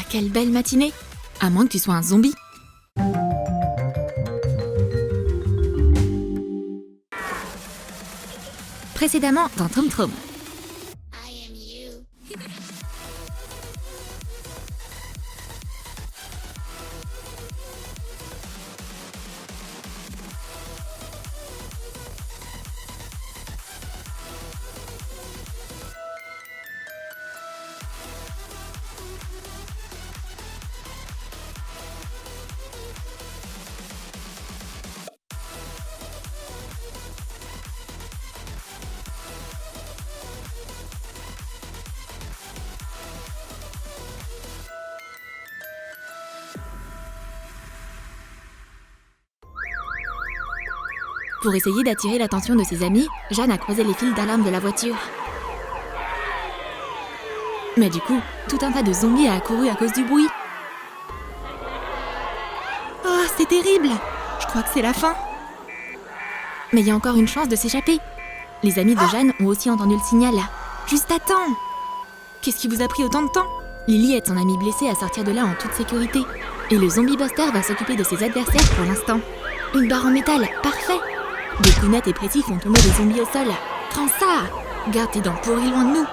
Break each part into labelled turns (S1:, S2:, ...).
S1: quelle belle matinée! À moins que tu sois un zombie. Précédemment dans Tom Tom. Pour essayer d'attirer l'attention de ses amis, Jeanne a croisé les fils d'alarme de la voiture. Mais du coup, tout un tas de zombies a accouru à cause du bruit. Oh, c'est terrible! Je crois que c'est la fin. Mais il y a encore une chance de s'échapper. Les amis de Jeanne ont aussi entendu le signal. Juste à temps! Qu'est-ce qui vous a pris autant de temps? Lily aide son amie blessée à sortir de là en toute sécurité. Et le zombie buster va s'occuper de ses adversaires pour l'instant. Une barre en métal, parfait! Des coups nets et précis font tomber les zombies au sol. Prends ça! Garde tes dents pourries loin de nous.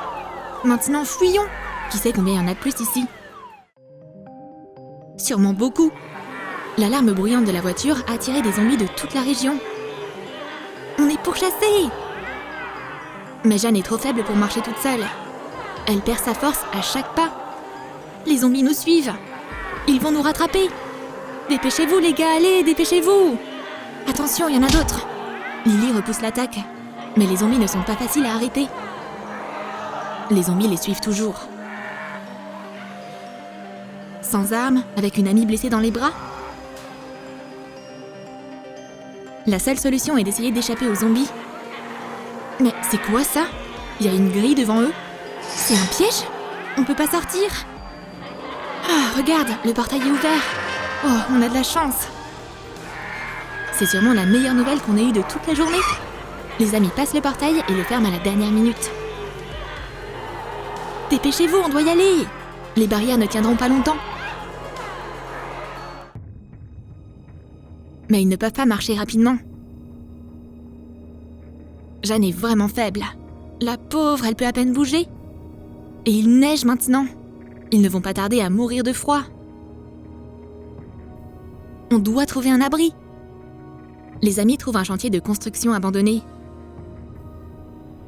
S1: Maintenant, fuyons! Qui sait combien il y en a de plus ici? Sûrement beaucoup. L'alarme bruyante de la voiture a attiré des zombies de toute la région. On est pourchassés! Mais Jeanne est trop faible pour marcher toute seule. Elle perd sa force à chaque pas. Les zombies nous suivent. Ils vont nous rattraper. Dépêchez-vous les gars, allez, dépêchez-vous! Attention, il y en a d'autres. Lily repousse l'attaque, mais les zombies ne sont pas faciles à arrêter. Les zombies les suivent toujours. Sans armes, avec une amie blessée dans les bras. La seule solution est d'essayer d'échapper aux zombies. Mais c'est quoi ça? Il y a une grille devant eux? C'est un piège? On peut pas sortir? Ah, regarde, le portail est ouvert. Oh, on a de la chance. C'est sûrement la meilleure nouvelle qu'on ait eue de toute la journée. Les amis passent le portail et le ferment à la dernière minute. Dépêchez-vous, on doit y aller! Les barrières ne tiendront pas longtemps. Mais ils ne peuvent pas marcher rapidement. Jeanne est vraiment faible. La pauvre, elle peut à peine bouger. Et il neige maintenant. Ils ne vont pas tarder à mourir de froid. On doit trouver un abri. Les amis trouvent un chantier de construction abandonné.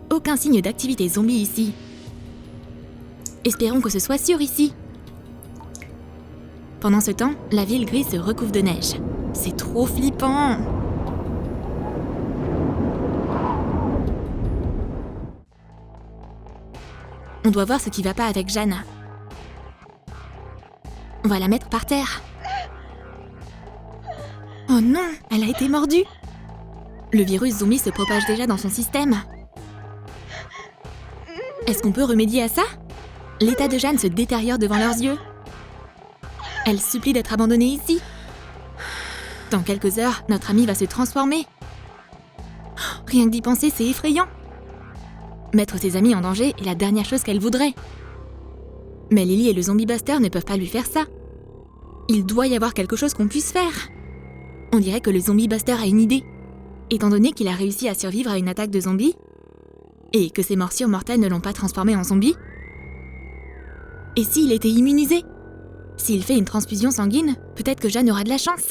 S1: Aucun signe d'activité zombie ici. Espérons que ce soit sûr ici. Pendant ce temps, la ville grise se recouvre de neige. C'est trop flippant. On doit voir ce qui va pas avec Jeanne. On va la mettre par terre. Oh non, elle a été mordue. Le virus zombie se propage déjà dans son système. Est-ce qu'on peut remédier à ça? L'état de Jeanne se détériore devant leurs yeux. Elle supplie d'être abandonnée ici. Dans quelques heures, notre amie va se transformer. Rien que d'y penser, c'est effrayant. Mettre ses amis en danger est la dernière chose qu'elle voudrait. Mais Lily et le zombie buster ne peuvent pas lui faire ça. Il doit y avoir quelque chose qu'on puisse faire. On dirait que le zombie buster a une idée. Étant donné qu'il a réussi à survivre à une attaque de zombies, et que ses morsures mortelles ne l'ont pas transformé en zombie. Et s'il était immunisé? S'il fait une transfusion sanguine, peut-être que Jeanne aura de la chance.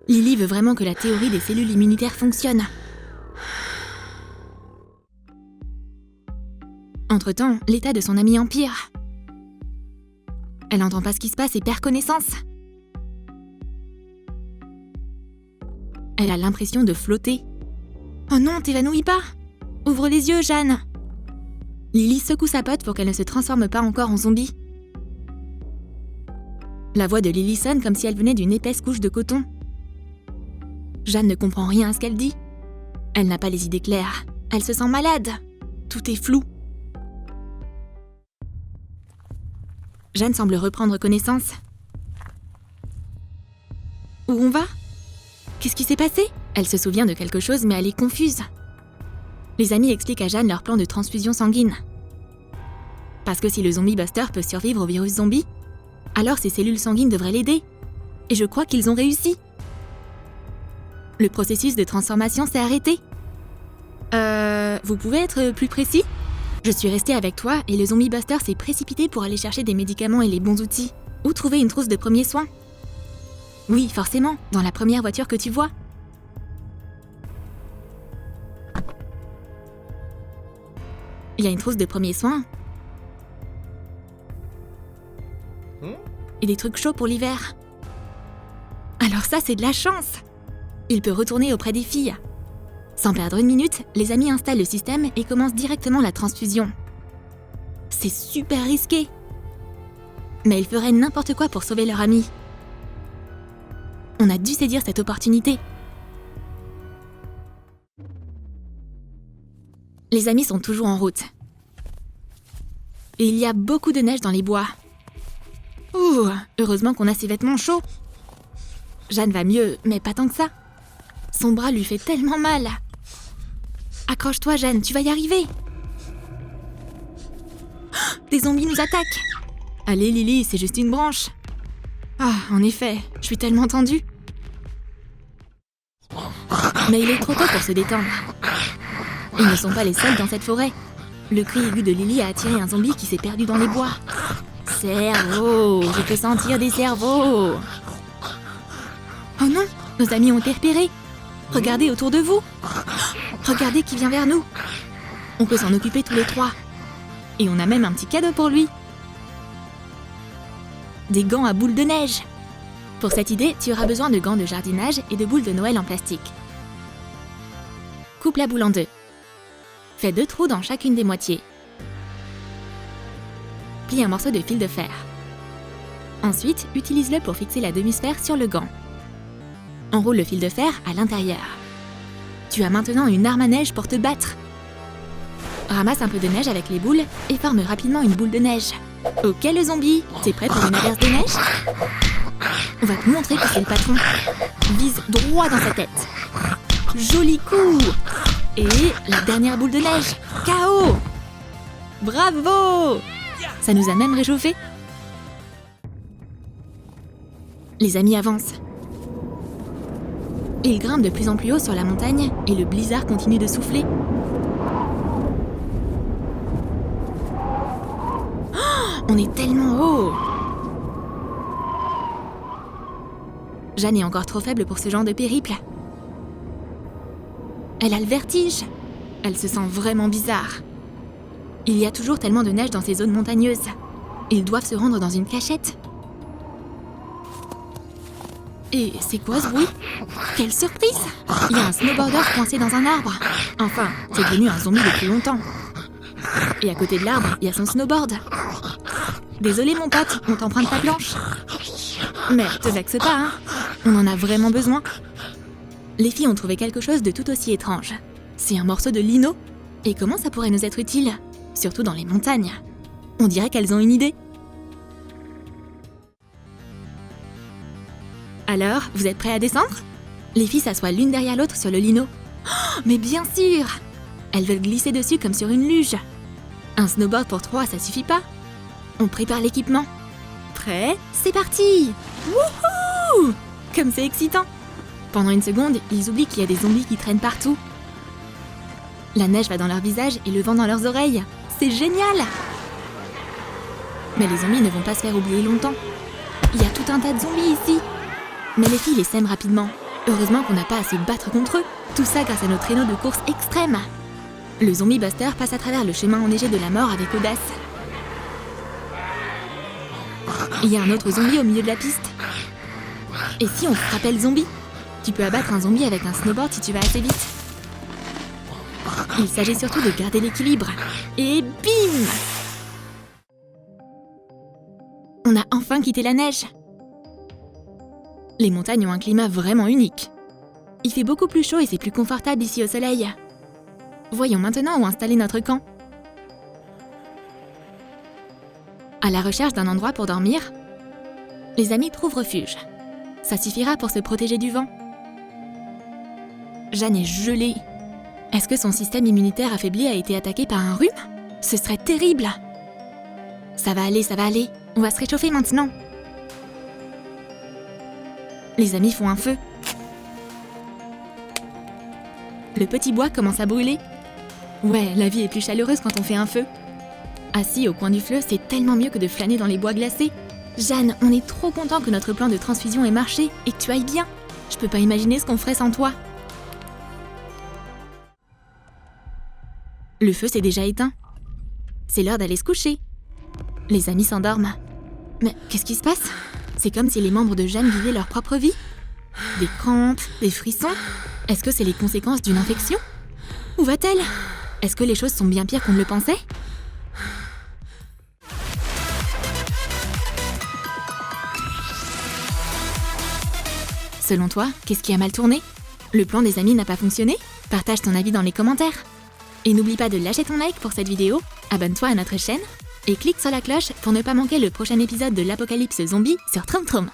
S1: Lily veut vraiment que la théorie des cellules immunitaires fonctionne. Entre-temps, l'état de son amie empire. Elle n'entend pas ce qui se passe et perd connaissance. Elle a l'impression de flotter. Oh non, t'évanouis pas! Ouvre les yeux, Jeanne! Lily secoue sa pote pour qu'elle ne se transforme pas encore en zombie. La voix de Lily sonne comme si elle venait d'une épaisse couche de coton. Jeanne ne comprend rien à ce qu'elle dit. Elle n'a pas les idées claires. Elle se sent malade. Tout est flou. Jeanne semble reprendre connaissance. Où on va? Qu'est-ce qui s'est passé? Elle se souvient de quelque chose, mais elle est confuse. Les amis expliquent à Jeanne leur plan de transfusion sanguine. Parce que si le zombie buster peut survivre au virus zombie, alors ses cellules sanguines devraient l'aider. Et je crois qu'ils ont réussi. Le processus de transformation s'est arrêté. Vous pouvez être plus précis ? Je suis restée avec toi et le zombie buster s'est précipité pour aller chercher des médicaments et les bons outils. Où trouver une trousse de premiers soins ? Oui, forcément, dans la première voiture que tu vois. Il y a une trousse de premiers soins. Et des trucs chauds pour l'hiver. Alors ça, c'est de la chance. Il peut retourner auprès des filles. Sans perdre une minute, les amis installent le système et commencent directement la transfusion. C'est super risqué. Mais ils feraient n'importe quoi pour sauver leur ami. On a dû saisir cette opportunité. Les amis sont toujours en route. Et il y a beaucoup de neige dans les bois. Ouh, heureusement qu'on a ses vêtements chauds. Jeanne va mieux, mais pas tant que ça. Son bras lui fait tellement mal. Accroche-toi, Jeanne, tu vas y arriver. Oh, des zombies nous attaquent. Allez, Lily, c'est juste une branche. Ah, en effet, je suis tellement tendue. Mais il est trop tôt pour se détendre. Ils ne sont pas les seuls dans cette forêt. Le cri aigu de Lily a attiré un zombie qui s'est perdu dans les bois. Cerveau, je peux sentir des cerveaux. Oh non, nos amis ont été repérés. Regardez autour de vous. Regardez qui vient vers nous. On peut s'en occuper tous les trois. Et on a même un petit cadeau pour lui. Des gants à boules de neige. Pour cette idée, tu auras besoin de gants de jardinage et de boules de Noël en plastique. Coupe la boule en deux. Fais 2 trous dans chacune des moitiés. Plie un morceau de fil de fer. Ensuite, utilise-le pour fixer la demi-sphère sur le gant. Enroule le fil de fer à l'intérieur. Tu as maintenant une arme à neige pour te battre. Ramasse un peu de neige avec les boules et forme rapidement une boule de neige. Ok le zombie, t'es prêt pour une averse de neige ? On va te montrer que c'est le patron. Vise droit dans sa tête. Joli coup ! Et la dernière boule de neige. KO ! Bravo ! Ça nous a même réchauffé. Les amis avancent. Ils grimpent de plus en plus haut sur la montagne et le blizzard continue de souffler. Oh, on est tellement haut! Jeanne est encore trop faible pour ce genre de périple. Elle a le vertige. Elle se sent vraiment bizarre. Il y a toujours tellement de neige dans ces zones montagneuses. Ils doivent se rendre dans une cachette. Et c'est quoi ce bruit ? Quelle surprise ! Il y a un snowboarder coincé dans un arbre. Enfin, c'est devenu un zombie depuis longtemps. Et à côté de l'arbre, il y a son snowboard. Désolé mon pote, on t'emprunte ta planche. Mais te vexe pas, hein. On en a vraiment besoin. Les filles ont trouvé quelque chose de tout aussi étrange. C'est un morceau de lino. Et comment ça pourrait nous être utile ? Surtout dans les montagnes. On dirait qu'elles ont une idée. Alors, vous êtes prêts à descendre ? Les filles s'assoient l'une derrière l'autre sur le lino. Oh, mais bien sûr ! Elles veulent glisser dessus comme sur une luge. Un snowboard pour 3, ça suffit pas ? On prépare l'équipement. Prêt ? C'est parti ! Wouhou ! Comme c'est excitant ! Pendant une seconde, ils oublient qu'il y a des zombies qui traînent partout. La neige va dans leur visage et le vent dans leurs oreilles. C'est génial ! Mais les zombies ne vont pas se faire oublier longtemps. Il y a tout un tas de zombies ici. Mais les filles les sèment rapidement. Heureusement qu'on n'a pas à se battre contre eux. Tout ça grâce à nos traîneaux de course extrêmes. Le zombie buster passe à travers le chemin enneigé de la mort avec audace. Il y a un autre zombie au milieu de la piste. Et si on frappait le zombie ? Tu peux abattre un zombie avec un snowboard si tu vas assez vite. Il s'agit surtout de garder l'équilibre. Et bim ! On a enfin quitté la neige. Les montagnes ont un climat vraiment unique. Il fait beaucoup plus chaud et c'est plus confortable ici au soleil. Voyons maintenant où installer notre camp. À la recherche d'un endroit pour dormir, les amis trouvent refuge. Ça suffira pour se protéger du vent. Jeanne est gelée. Est-ce que son système immunitaire affaibli a été attaqué par un rhume ? Ce serait terrible. Ça va aller. On va se réchauffer maintenant. Les amis font un feu. Le petit bois commence à brûler. Ouais, la vie est plus chaleureuse quand on fait un feu. Assis au coin du feu, c'est tellement mieux que de flâner dans les bois glacés. Jeanne, on est trop content que notre plan de transfusion ait marché et que tu ailles bien. Je peux pas imaginer ce qu'on ferait sans toi. Le feu s'est déjà éteint. C'est l'heure d'aller se coucher. Les amis s'endorment. Mais qu'est-ce qui se passe? C'est comme si les membres de Jeanne vivaient leur propre vie. Des crampes, des frissons. Est-ce que c'est les conséquences d'une infection? Où va-t-elle? Est-ce que les choses sont bien pires qu'on ne le pensait? Selon toi, qu'est-ce qui a mal tourné? Le plan des amis n'a pas fonctionné? Partage ton avis dans les commentaires. Et n'oublie pas de lâcher ton like pour cette vidéo, abonne-toi à notre chaîne et clique sur la cloche pour ne pas manquer le prochain épisode de l'Apocalypse Zombie sur Troom Troom.